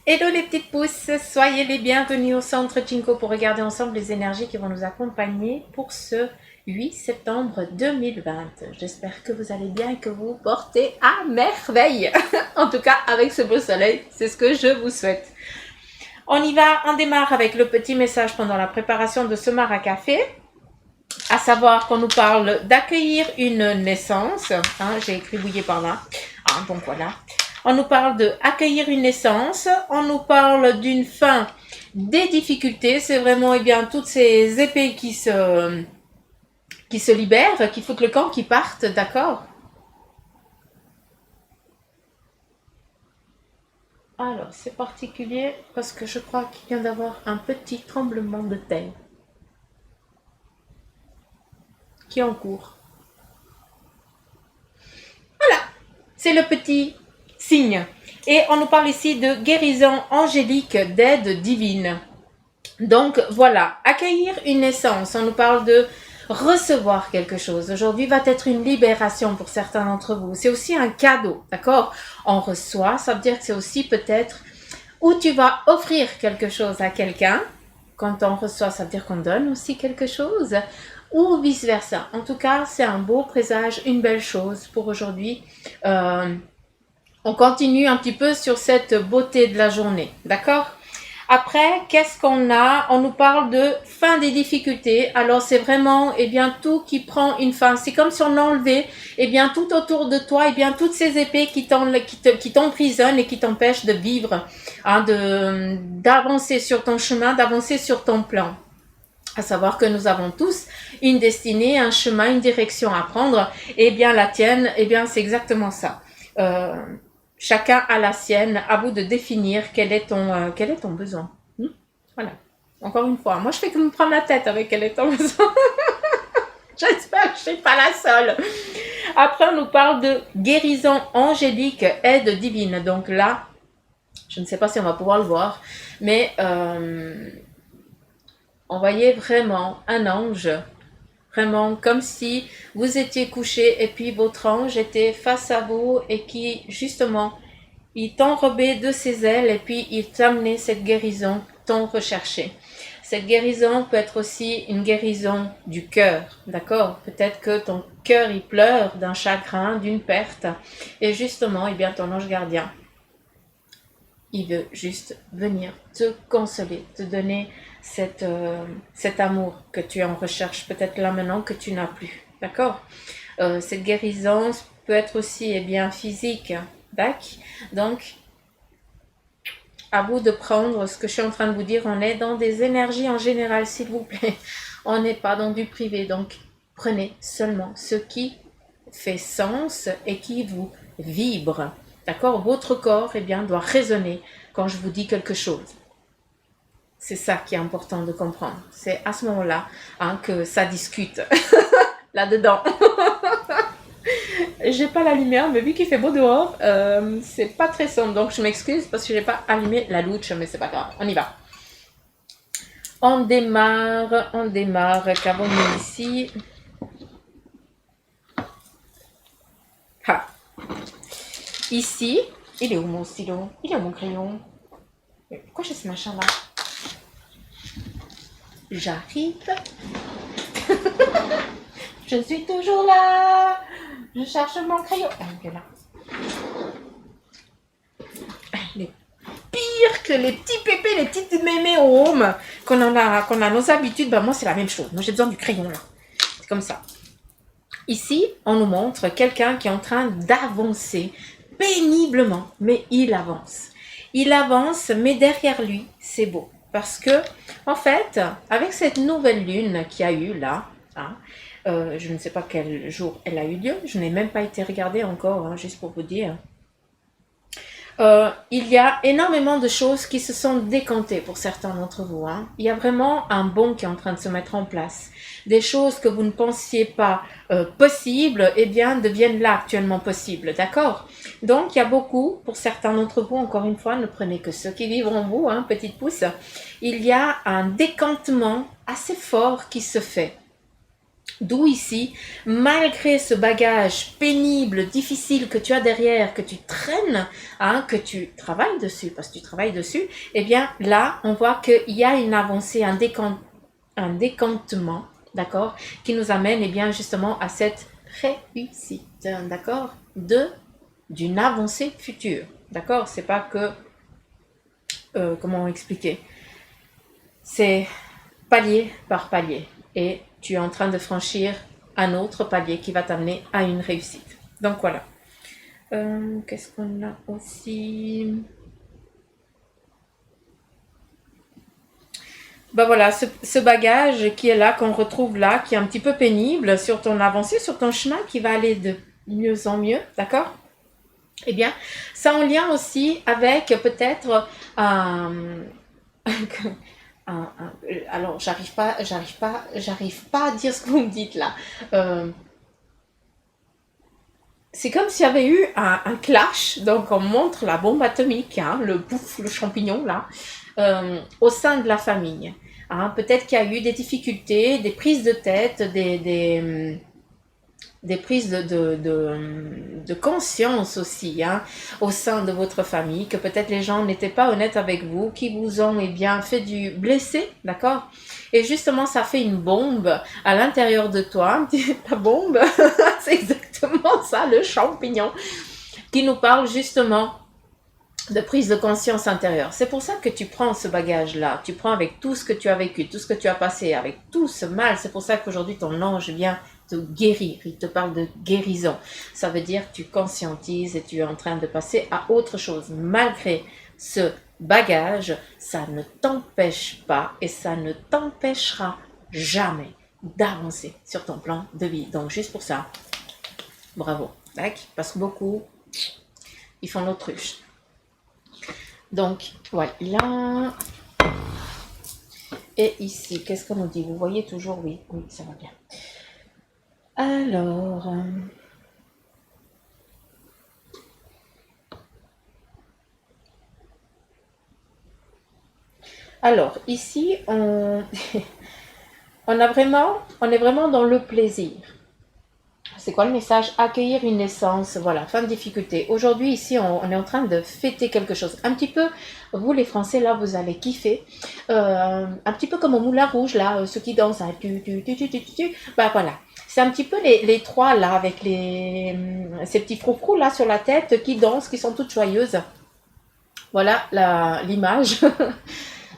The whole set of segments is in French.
Hello les petites pousses, soyez les bienvenus au centre Jinko pour regarder ensemble les énergies qui vont nous accompagner pour ce 8 septembre 2020. J'espère que vous allez bien et que vous vous portez à merveille. En tout cas, avec ce beau soleil, c'est ce que je vous souhaite. On y va, on démarre avec le petit message pendant la préparation de ce Mara Café. À savoir qu'on nous parle d'accueillir une naissance. J'ai écrit bouillé par là. Donc voilà. On nous parle d'accueillir une naissance. On nous parle d'une fin des difficultés. C'est vraiment toutes ces épées qui se libèrent, qui foutent le camp, qui partent, d'accord? Alors, c'est particulier parce que je crois qu'il vient d'avoir un petit tremblement de terre qui est en cours. C'est le petit signe. Et on nous parle ici de guérison angélique, d'aide divine. Donc voilà, accueillir une naissance, on nous parle de recevoir quelque chose. Aujourd'hui va être une libération pour certains d'entre vous. C'est aussi un cadeau, d'accord? On reçoit, ça veut dire que c'est aussi peut-être où tu vas offrir quelque chose à quelqu'un. Quand on reçoit, ça veut dire qu'on donne aussi quelque chose. Ou vice-versa. En tout cas, c'est un beau présage, une belle chose pour aujourd'hui. On continue un petit peu sur cette beauté de la journée, d'accord? Après, qu'est-ce qu'on a? On nous parle de fin des difficultés. Alors, c'est vraiment, tout qui prend une fin. C'est comme si on enlevait, tout autour de toi, toutes ces épées qui t'emprisonnent et qui t'empêchent de vivre, d'avancer sur ton chemin, d'avancer sur ton plan. À savoir que nous avons tous une destinée, un chemin, une direction à prendre. La tienne, c'est exactement ça. Chacun a la sienne, à vous de définir quel est ton besoin. Voilà. Encore une fois, moi je fais que me prendre la tête avec quel est ton besoin. J'espère que je ne suis pas la seule. Après, on nous parle de guérison angélique, aide divine. Donc là, je ne sais pas si on va pouvoir le voir, mais on voyait vraiment un ange, vraiment comme si vous étiez couché et puis votre ange était face à vous et qui justement il t'enrobait de ses ailes et puis il t'amenait cette guérison tant recherchée. Cette guérison peut être aussi une guérison du cœur, d'accord? Peut-être que ton cœur il pleure d'un chagrin, d'une perte et justement ton ange gardien il veut juste venir te consoler, te donner cet amour que tu es en recherche, peut-être là maintenant que tu n'as plus. D'accord? Cette guérison peut être aussi physique. D'accord? Donc, à vous de prendre ce que je suis en train de vous dire. On est dans des énergies en général, s'il vous plaît. On n'est pas dans du privé. Donc, prenez seulement ce qui fait sens et qui vous vibre. D'accord? Votre corps doit résonner quand je vous dis quelque chose. C'est ça qui est important de comprendre. C'est à ce moment-là que ça discute. Là-dedans. J'ai pas la lumière, mais vu qu'il fait beau dehors, c'est pas très sombre. Donc je m'excuse parce que j'ai pas allumé la louche, mais c'est pas grave. On y va. On démarre. Qu'avons-nous ici? Ici, il est où mon stylo? Il est où mon crayon? Pourquoi j'ai ce machin là? J'arrive. Je suis toujours là. Je cherche mon crayon. Il est là. Il est pire que les petits pépés, les petites mémés au home qu'on a nos habitudes. Moi, c'est la même chose. Moi, j'ai besoin du crayon là. C'est comme ça. Ici, on nous montre quelqu'un qui est en train d'avancer péniblement, mais il avance. Il avance, mais derrière lui, c'est beau. Parce que, en fait, avec cette nouvelle lune qu'il y a eu là, je ne sais pas quel jour elle a eu lieu, je n'ai même pas été regarder encore, juste pour vous dire. Il y a énormément de choses qui se sont décantées pour certains d'entre vous. Il y a vraiment un bond qui est en train de se mettre en place. Des choses que vous ne pensiez pas possibles, deviennent là actuellement possibles, d'accord? Donc, il y a beaucoup, pour certains d'entre vous, encore une fois, ne prenez que ceux qui vivent en vous, petite pouce, il y a un décantement assez fort qui se fait. D'où ici, malgré ce bagage pénible, difficile que tu as derrière, que tu traînes, hein, que tu travailles dessus, parce que tu travailles dessus, eh bien là, on voit qu'il y a une avancée, un décantement, d'accord, qui nous amène, eh bien, justement à cette réussite, d'accord, d'une avancée future, d'accord. C'est pas que, comment expliquer, c'est palier par palier, et tu es en train de franchir un autre palier qui va t'amener à une réussite. Donc voilà. Qu'est-ce qu'on a aussi? Ben voilà, ce bagage qui est là, qu'on retrouve là, qui est un petit peu pénible sur ton avancée, sur ton chemin, qui va aller de mieux en mieux, d'accord? Eh bien, ça en lien aussi avec peut-être alors j'arrive pas à dire ce que vous me dites là. C'est comme s'il y avait eu un clash, donc on montre la bombe atomique, hein, le champignon là, au sein de la famille. Hein. Peut-être qu'il y a eu des difficultés, des prises de tête, des prises de conscience aussi, hein, au sein de votre famille, que peut-être les gens n'étaient pas honnêtes avec vous, qui vous ont fait du blessé, d'accord. Et justement, ça fait une bombe à l'intérieur de toi. La bombe, c'est exactement ça, le champignon, qui nous parle justement de prise de conscience intérieure. C'est pour ça que tu prends ce bagage-là, tu prends avec tout ce que tu as vécu, tout ce que tu as passé, avec tout ce mal. C'est pour ça qu'aujourd'hui ton ange vient te guérir, il te parle de guérison. Ça veut dire que tu conscientises et tu es en train de passer à autre chose. Malgré ce bagage, ça ne t'empêche pas et ça ne t'empêchera jamais d'avancer sur ton plan de vie. Donc juste pour ça, bravo. Parce que beaucoup, ils font l'autruche. Donc, voilà. Et ici, qu'est-ce qu'on nous dit? Vous voyez toujours? Oui, oui, ça va bien. Alors ici, on est vraiment dans le plaisir. C'est quoi le message? Accueillir une naissance, voilà, fin de difficulté. Aujourd'hui, ici, on est en train de fêter quelque chose. Un petit peu, vous les Français, là, vous allez kiffer. Un petit peu comme au Moulin Rouge, là, ceux qui dansent. Hein, bah voilà. C'est un petit peu les trois, là, avec ces petits froufrous, là, sur la tête, qui dansent, qui sont toutes joyeuses. Voilà l'image.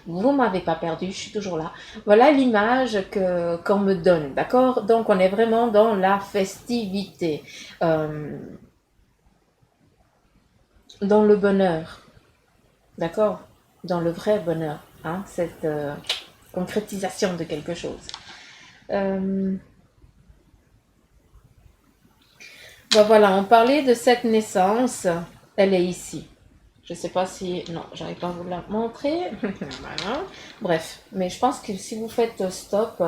Vous m'avez pas perdu, je suis toujours là. Voilà l'image qu'on me donne, d'accord? Donc on est vraiment dans la festivité, dans le bonheur, d'accord? Dans le vrai bonheur, hein? Cette concrétisation de quelque chose. Ben voilà, on parlait de cette naissance, elle est ici. Je sais pas si... Non, j'arrive pas à vous la montrer. Voilà. Bref, mais je pense que si vous faites stop,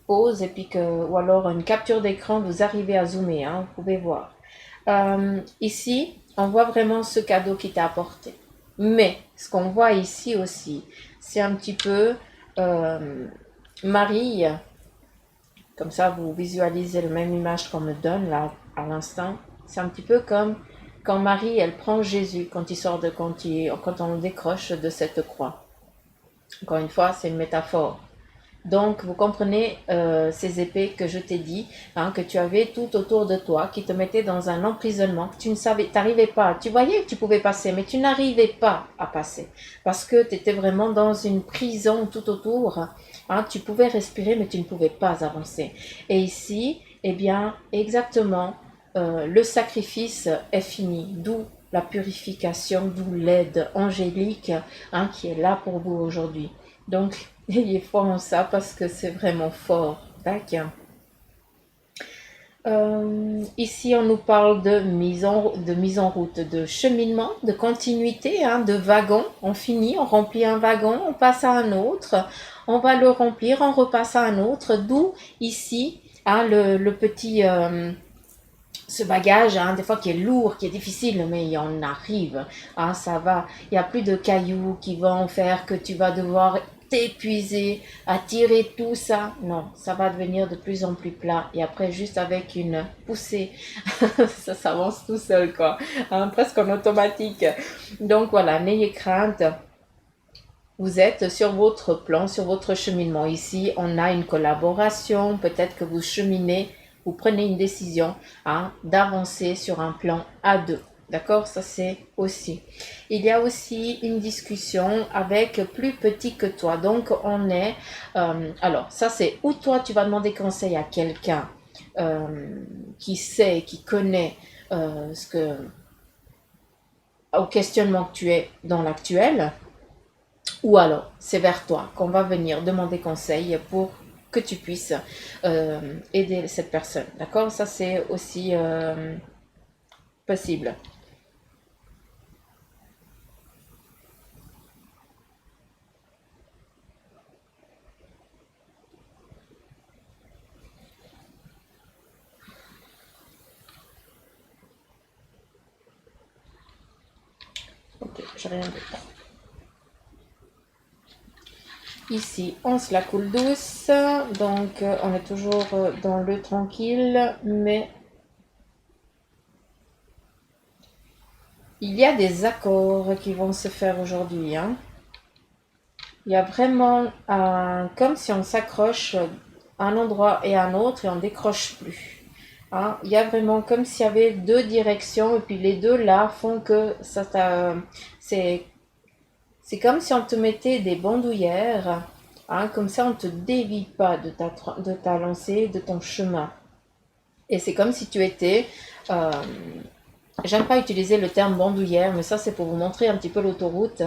pause, et puis que... Ou alors une capture d'écran, vous arrivez à zoomer, hein, vous pouvez voir. Ici, on voit vraiment ce cadeau qui t'a apporté. Mais, ce qu'on voit ici aussi, c'est un petit peu Marie. Comme ça, vous visualisez la même image qu'on me donne là, à l'instant. C'est un petit peu comme quand Marie, elle prend Jésus quand quand on le décroche de cette croix. Encore une fois, c'est une métaphore. Donc, vous comprenez ces épées que je t'ai dit, hein, que tu avais tout autour de toi, qui te mettaient dans un emprisonnement, que tu ne savais, t'arrivais pas. Tu voyais que tu pouvais passer, mais tu n'arrivais pas à passer. Parce que tu étais vraiment dans une prison tout autour. Hein, tu pouvais respirer, mais tu ne pouvais pas avancer. Et ici, eh bien, exactement, le sacrifice est fini, d'où la purification, d'où l'aide angélique, hein, qui est là pour vous aujourd'hui. Donc, ayez foi en ça parce que c'est vraiment fort. Ici, on nous parle de mise en route, de cheminement, de continuité, hein, de wagon. On finit, on remplit un wagon, on passe à un autre, on va le remplir, on repasse à un autre. D'où ici, hein, le petit... ce bagage, hein, des fois qui est lourd, qui est difficile, mais on arrive, hein, ça va. Il n'y a plus de cailloux qui vont faire que tu vas devoir t'épuiser à tirer tout ça. Non, ça va devenir de plus en plus plat. Et après, juste avec une poussée, ça s'avance tout seul, quoi. Hein, presque en automatique. Donc voilà, n'ayez crainte. Vous êtes sur votre plan, sur votre cheminement. Ici, on a une collaboration. Peut-être que vous cheminez, vous prenez une décision d'avancer sur un plan à deux. D'accord? Ça, c'est aussi. Il y a aussi une discussion avec plus petit que toi. Donc, on est... alors, ça, c'est où toi, tu vas demander conseil à quelqu'un qui sait, qui connaît au questionnement que tu es dans l'actuel. Ou alors, c'est vers toi qu'on va venir demander conseil pour que tu puisses aider cette personne. D'accord? Ça, c'est aussi possible. Ok, j'ai rien d'autre. Ici, on se la coule douce. Donc, on est toujours dans le tranquille, mais il y a des accords qui vont se faire aujourd'hui. Hein. Il y a vraiment comme si on s'accroche à un endroit et à un autre et on décroche plus. Hein. Il y a vraiment comme s'il y avait deux directions et puis les deux là font que c'est comme si on te mettait des bandoulières. Hein, comme ça, on ne te dévie pas de ta lancée, de ton chemin. Et c'est comme si tu étais... j'aime pas utiliser le terme bandoulière, mais ça, c'est pour vous montrer un petit peu l'autoroute.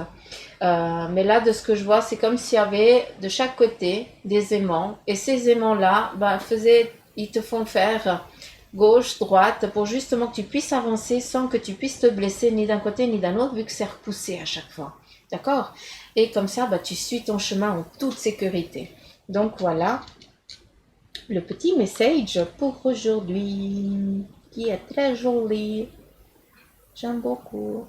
Mais là, de ce que je vois, c'est comme s'il y avait de chaque côté des aimants. Et ces aimants-là, ils te font faire gauche, droite, pour justement que tu puisses avancer sans que tu puisses te blesser ni d'un côté ni d'un autre, vu que c'est repoussé à chaque fois. D'accord? Et comme ça, tu suis ton chemin en toute sécurité. Donc voilà le petit message pour aujourd'hui, qui est très joli. J'aime beaucoup.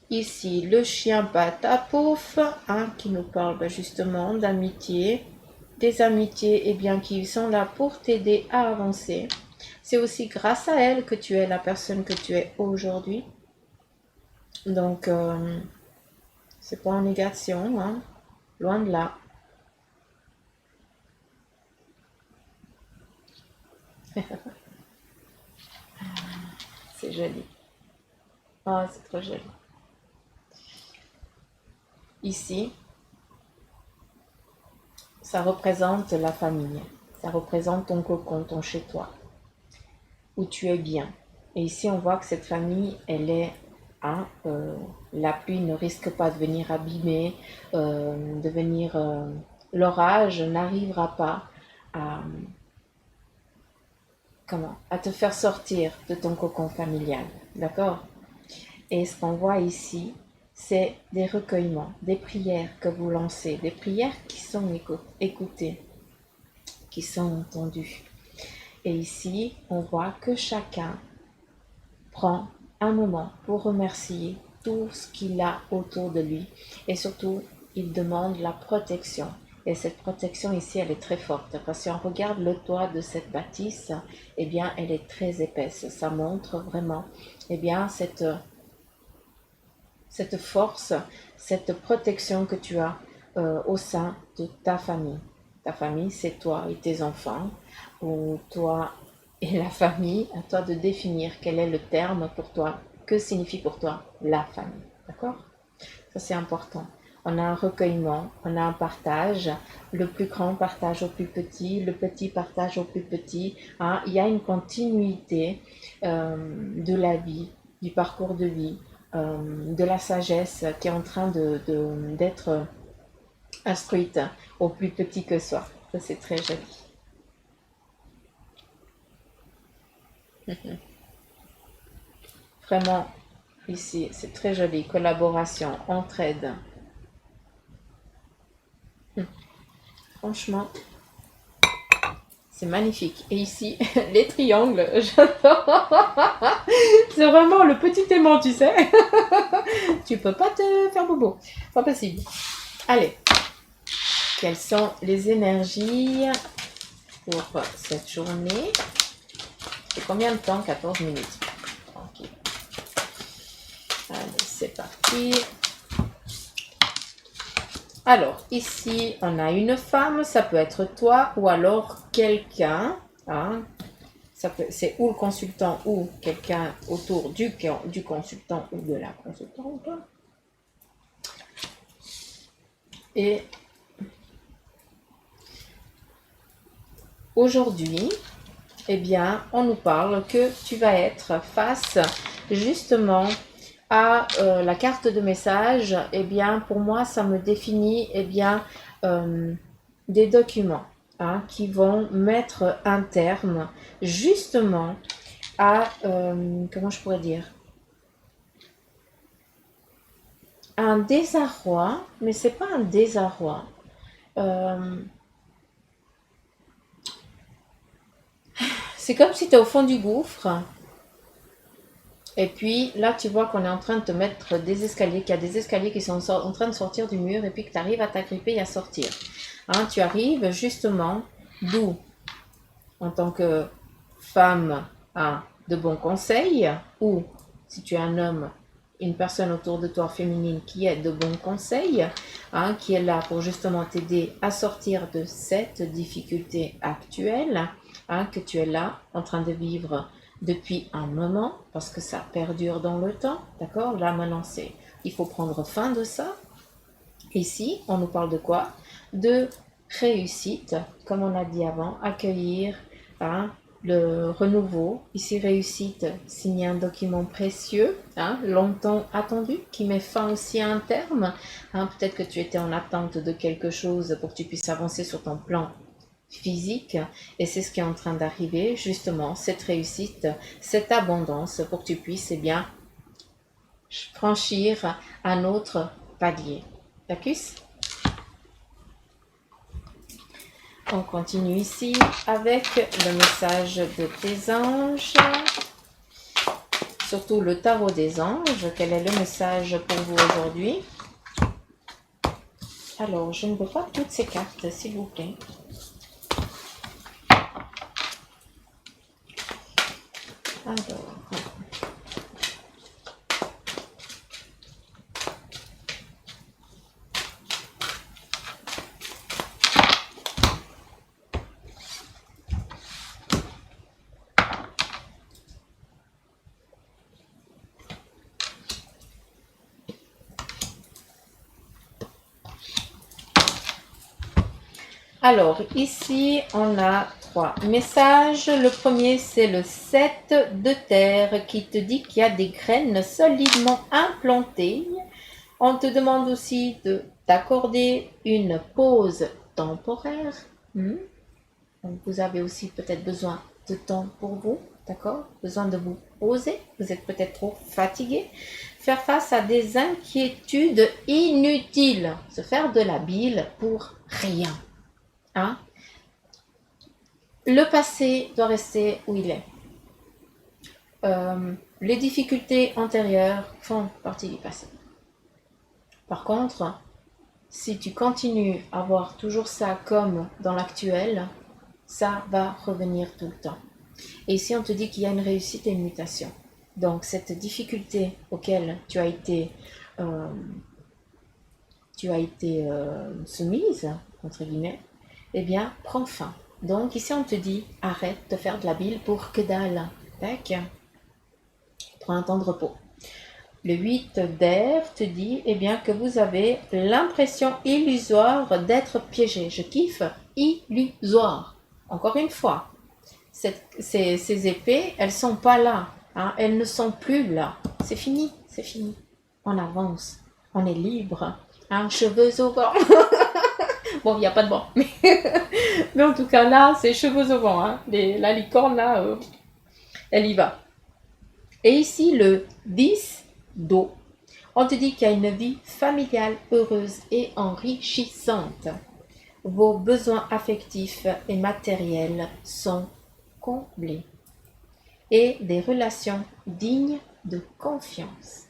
Ici, le chien Patapouf, qui nous parle justement d'amitié. Des amitiés qui sont là pour t'aider à avancer. C'est aussi grâce à elles que tu es la personne que tu es aujourd'hui. Donc, c'est pas en négation, loin de là. C'est joli. Ah, c'est trop joli. Ici, ça représente la famille. Ça représente ton cocon, ton chez-toi, où tu es bien. Et ici, on voit que cette famille, elle est... la pluie ne risque pas de venir abîmer, l'orage n'arrivera pas à te faire sortir de ton cocon familial. D'accord? Et ce qu'on voit ici, c'est des recueillements, des prières que vous lancez, des prières qui sont écoutées, qui sont entendues. Et ici, on voit que chacun prend un moment pour remercier tout ce qu'il a autour de lui. Et surtout, il demande la protection. Et cette protection ici, elle est très forte. Parce que si on regarde le toit de cette bâtisse, elle est très épaisse. Ça montre vraiment, cette force, cette protection que tu as au sein de ta famille. Ta famille, c'est toi et tes enfants, ou toi et la famille. À toi de définir quel est le terme pour toi, que signifie pour toi la famille. D'accord? Ça, c'est important. On a un recueillement, on a un partage, le plus grand partage au plus petit, le petit partage au plus petit. Il y a une continuité de la vie, du parcours de vie, de la sagesse qui est en train d'être instruite au plus petit que soi. Ça, c'est très joli. Vraiment, ici, c'est très joli. Collaboration, entraide. Franchement, C'est magnifique. Et ici, les triangles, j'adore. C'est vraiment le petit aimant, tu sais. Tu peux pas te faire bobo. Pas possible. Allez. Quelles sont les énergies pour cette journée? C'est combien de temps? 14 minutes. Tranquille. Allez, c'est parti. Alors, ici, on a une femme, ça peut être toi ou alors quelqu'un. Hein, c'est ou le consultant ou quelqu'un autour du consultant ou de la consultante. Et aujourd'hui, eh bien, on nous parle que tu vas être face justement à la carte de message. Eh bien, pour moi, ça me définit des documents qui vont mettre un terme justement à, comment je pourrais dire, un désarroi, mais c'est pas un désarroi. C'est comme si tu es au fond du gouffre. Et puis là, tu vois qu'on est en train de te mettre des escaliers, qu'il y a des escaliers qui sont en train de sortir du mur et puis que tu arrives à t'agripper et à sortir. Hein, tu arrives justement d'où, en tant que femme, à de bons conseils, ou si tu es un homme, une personne autour de toi féminine qui est de bons conseils, qui est là pour justement t'aider à sortir de cette difficulté actuelle, que tu es là en train de vivre depuis un moment, parce que ça perdure dans le temps, d'accord? Là maintenant, il faut prendre fin de ça. Ici, on nous parle de quoi? De réussite, comme on a dit avant, accueillir le renouveau. Ici, réussite, signer un document précieux, longtemps attendu, qui met fin aussi à un terme. Peut-être que tu étais en attente de quelque chose pour que tu puisses avancer sur ton plan physique, et c'est ce qui est en train d'arriver, justement, cette réussite, cette abondance, pour que tu puisses franchir un autre palier. D'accord? On continue ici avec le message de tes anges, surtout le tarot des anges. Quel est le message pour vous aujourd'hui? Alors, je ne veux pas toutes ces cartes, s'il vous plaît. Alors, ici, on a 3 messages. Le premier, c'est le 7 de terre qui te dit qu'il y a des graines solidement implantées. On te demande aussi de t'accorder une pause temporaire. Donc, vous avez aussi peut-être besoin de temps pour vous, d'accord? Besoin de vous poser. Vous êtes peut-être trop fatigué. Faire face à des inquiétudes inutiles. Se faire de la bile pour rien. Le passé doit rester où il est. Les difficultés antérieures font partie du passé. Par contre, si tu continues à voir toujours ça comme dans l'actuel, ça va revenir tout le temps. Et ici, on te dit qu'il y a une réussite et une mutation. Donc, cette difficulté auquel tu as été soumise, entre guillemets, eh bien, prends fin. Donc, ici, on te dit, arrête de faire de la bile pour que dalle. Tac. Prends un temps de repos. Le 8 d'air te dit que vous avez l'impression illusoire d'être piégé. Je kiffe, illusoire. Encore une fois, ces épées, elles ne sont pas là. Elles ne sont plus là. C'est fini, c'est fini. On avance, on est libre. Cheveux au vent. Bon, il n'y a pas de vent. Mais en tout cas, là, c'est cheveux au vent. La licorne, là, elle y va. Et ici, le 10 d'eau. On te dit qu'il y a une vie familiale heureuse et enrichissante. vos besoins affectifs et matériels sont comblés et des relations dignes de confiance.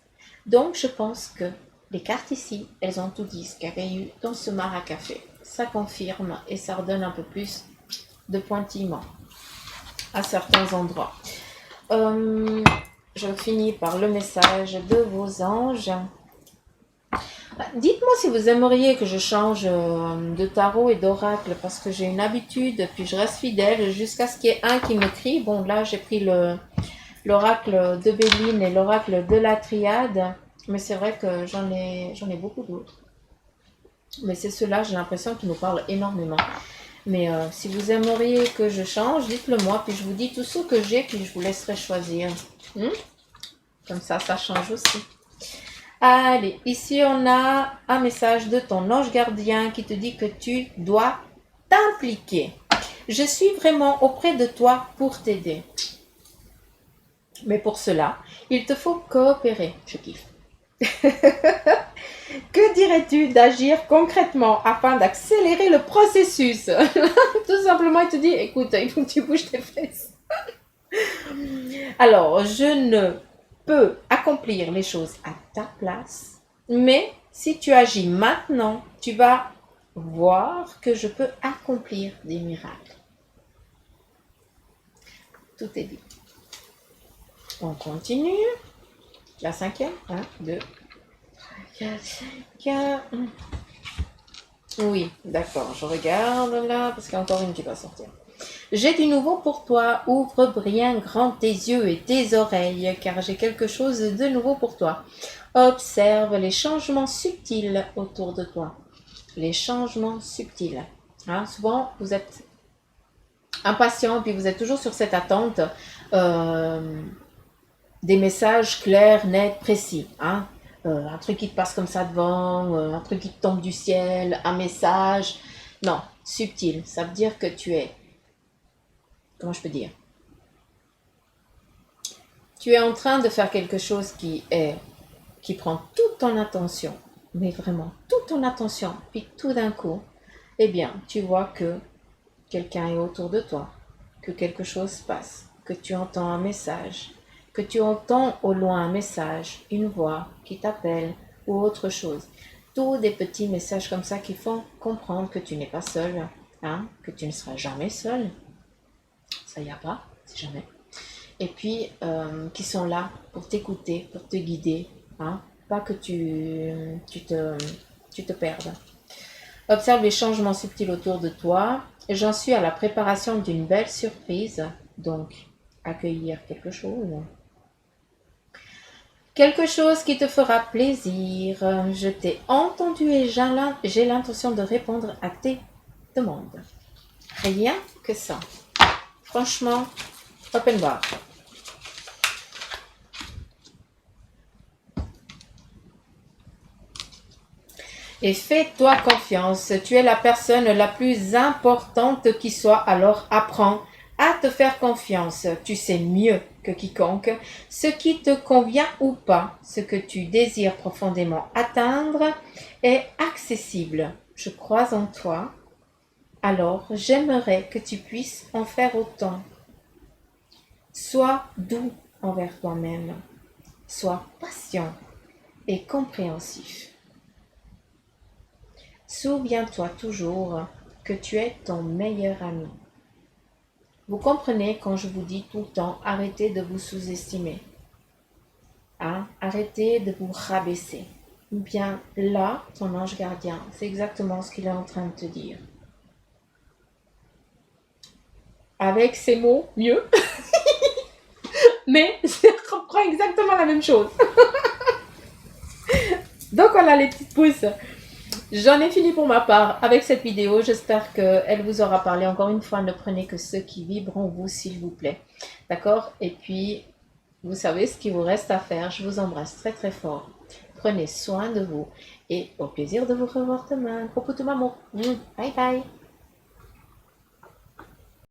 Donc, je pense que les cartes ici, elles ont tout dit ce qu'il y avait eu dans ce mar à café. Ça confirme et ça redonne un peu plus de pointillement à certains endroits. Je finis par le message de vos anges. Dites-moi si vous aimeriez que je change de tarot et d'oracle parce que j'ai une habitude, puis je reste fidèle jusqu'à ce qu'il y ait un qui m'écrit. Bon, là, j'ai pris l'oracle de Béline et l'oracle de la Triade, mais c'est vrai que j'en ai beaucoup d'autres. Mais c'est ceux-là, j'ai l'impression qu'ils nous parlent énormément. Mais si vous aimeriez que je change, dites-le moi, puis je vous dis tout ce que j'ai, puis je vous laisserai choisir. Comme ça change aussi. Allez, ici on a un message de ton ange gardien qui te dit que tu dois t'impliquer. Je suis vraiment auprès de toi pour t'aider. Mais pour cela, il te faut coopérer. Je kiffe. Que dirais-tu d'agir concrètement afin d'accélérer le processus? Tout simplement, il te dit, écoute, il faut que tu bouges tes fesses. Alors, je ne peux accomplir les choses à ta place, mais si tu agis maintenant, tu vas voir que je peux accomplir des miracles. Tout est dit. On continue. La cinquième. 1, 2, 3, 4, 5. Oui, d'accord. Je regarde là, parce qu'il y a encore une qui va sortir. J'ai du nouveau pour toi. Ouvre bien grand tes yeux et tes oreilles, car j'ai quelque chose de nouveau pour toi. Observe les changements subtils autour de toi. Les changements subtils. Souvent, vous êtes impatient, puis vous êtes toujours sur cette attente des messages clairs, nets, précis. Un truc qui te passe comme ça devant, un truc qui te tombe du ciel, un message. Non, subtil. Ça veut dire que tu es... Comment je peux dire? Tu es en train de faire quelque chose qui prend toute ton attention, mais vraiment toute ton attention, puis tout d'un coup, eh bien, tu vois que quelqu'un est autour de toi, que quelque chose se passe, que tu entends un message, que tu entends au loin un message, une voix qui t'appelle ou autre chose. Tous des petits messages comme ça qui font comprendre que tu n'es pas seul, que tu ne seras jamais seul. Ça y a pas, c'est jamais. Et puis, qui sont là pour t'écouter, pour te guider, pas que tu te perdes. Observe les changements subtils autour de toi. J'en suis à la préparation d'une belle surprise, donc accueillir quelque chose. Quelque chose qui te fera plaisir. Je t'ai entendu et j'ai l'intention de répondre à tes demandes. Rien que ça. Franchement, open bar. Et fais-toi confiance, tu es la personne la plus importante qui soit, alors apprends à te faire confiance. Tu sais mieux que quiconque ce qui te convient ou pas, ce que tu désires profondément atteindre est accessible. Je crois en toi, alors j'aimerais que tu puisses en faire autant. Sois doux envers toi-même, sois patient et compréhensif. Souviens-toi toujours que tu es ton meilleur ami. Vous comprenez quand je vous dis tout le temps, arrêtez de vous sous-estimer. Arrêtez de vous rabaisser. Bien là, ton ange gardien, c'est exactement ce qu'il est en train de te dire. Avec ces mots, mieux. Mais ça reprend exactement la même chose. Donc voilà les petites pousses. J'en ai fini pour ma part avec cette vidéo. J'espère qu'elle vous aura parlé. Encore une fois, ne prenez que ceux qui vibrent en vous, s'il vous plaît. D'accord? Et puis, vous savez ce qu'il vous reste à faire. Je vous embrasse très très fort. Prenez soin de vous et au plaisir de vous revoir demain. Gros poutou maman. Bye bye.